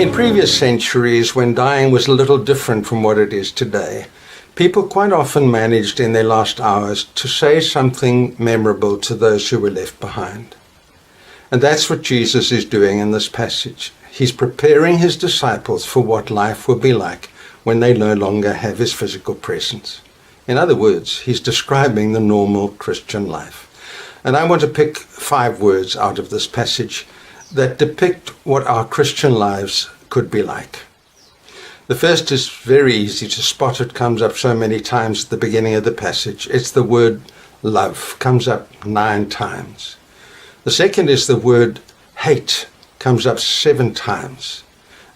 In previous centuries, when dying was a little different from what it is today, people quite often managed in their last hours to say something memorable to those who were left behind. And that's what Jesus is doing in this passage. He's preparing his disciples for what life will be like when they no longer have his physical presence. In other words, he's describing the normal Christian life. And I want to pick 5 words out of this passage that depict what our Christian lives could be like. The first is very easy to spot. It comes up so many times at the beginning of the passage. It's the word love, comes up 9 times. The second is the word hate, comes up 7 times.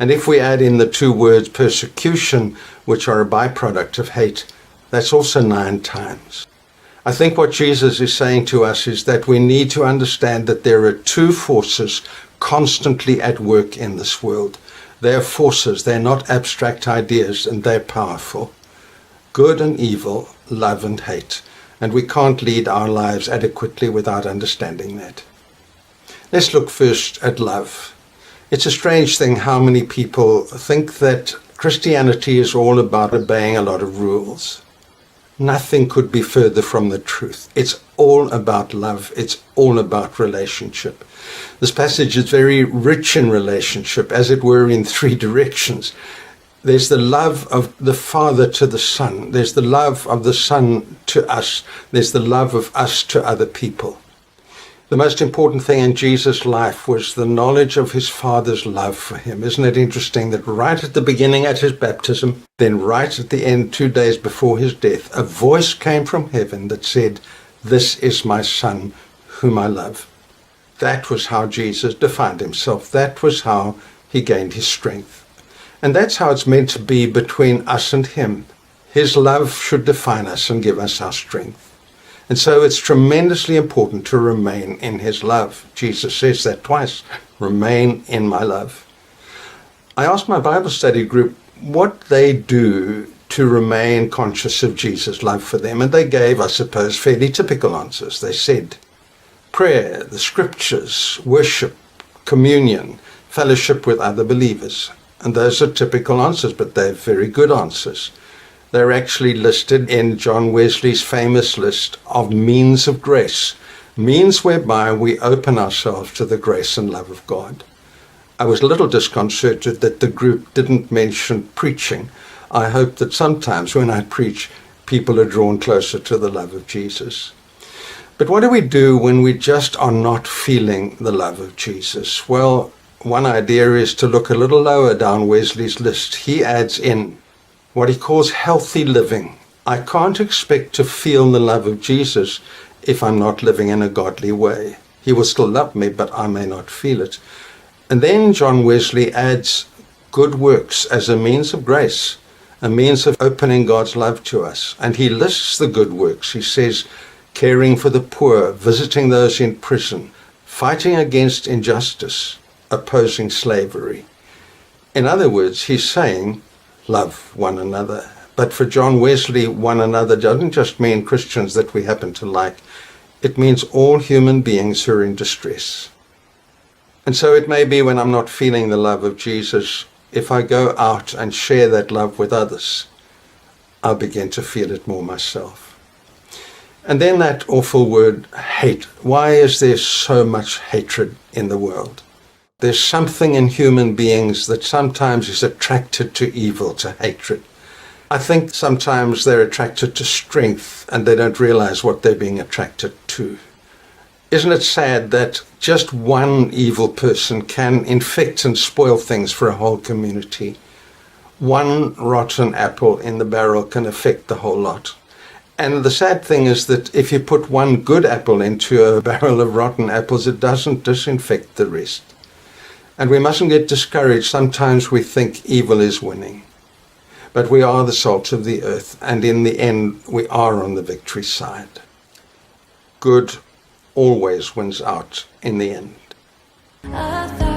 And if we add in the 2 words persecution, which are a byproduct of hate, that's also 9 times. I think what Jesus is saying to us is that we need to understand that there are 2 forces constantly at work in this world. They're forces, they're not abstract ideas, and they're powerful. Good and evil, love and hate. And we can't lead our lives adequately without understanding that. Let's look first at love. It's a strange thing how many people think that Christianity is all about obeying a lot of rules. Nothing could be further from the truth. It's all about love. It's all about relationship. This passage is very rich in relationship, as it were, in 3 directions. There's the love of the Father to the Son. There's the love of the Son to us. There's the love of us to other people. The most important thing in Jesus' life was the knowledge of his Father's love for him. Isn't it interesting that right at the beginning at his baptism, then right at the end, 2 days before his death, a voice came from heaven that said, "This is my Son, whom I love." That was how Jesus defined himself. That was how he gained his strength. And that's how it's meant to be between us and him. His love should define us and give us our strength. And so it's tremendously important to remain in his love. Jesus says that twice, remain in my love. I asked my Bible study group what they do to remain conscious of Jesus' love for them, and they gave, I suppose, fairly typical answers. They said, prayer, the scriptures, worship, communion, fellowship with other believers. And those are typical answers, but they're very good answers. They're actually listed in John Wesley's famous list of means of grace, means whereby we open ourselves to the grace and love of God. I was a little disconcerted that the group didn't mention preaching. I hope that sometimes when I preach, people are drawn closer to the love of Jesus. But what do we do when we just are not feeling the love of Jesus? Well, one idea is to look a little lower down Wesley's list. He adds in what he calls healthy living. I can't expect to feel the love of Jesus if I'm not living in a godly way. He will still love me, but I may not feel it. And then John Wesley adds good works as a means of grace, a means of opening God's love to us. And he lists the good works. He says, caring for the poor, visiting those in prison, fighting against injustice, opposing slavery. In other words, he's saying, love one another. But for John Wesley, one another doesn't just mean Christians that we happen to like. It means all human beings who are in distress. And so it may be when I'm not feeling the love of Jesus, if I go out and share that love with others, I'll begin to feel it more myself. And then that awful word, hate. Why is there so much hatred in the world? There's something in human beings that sometimes is attracted to evil, to hatred. I think sometimes they're attracted to strength and they don't realize what they're being attracted to. Isn't it sad that just one evil person can infect and spoil things for a whole community? One rotten apple in the barrel can affect the whole lot. And the sad thing is that if you put one good apple into a barrel of rotten apples, it doesn't disinfect the rest. And we mustn't get discouraged. Sometimes we think evil is winning. But we are the salt of the earth, and in the end, we are on the victory side. Good always wins out in the end.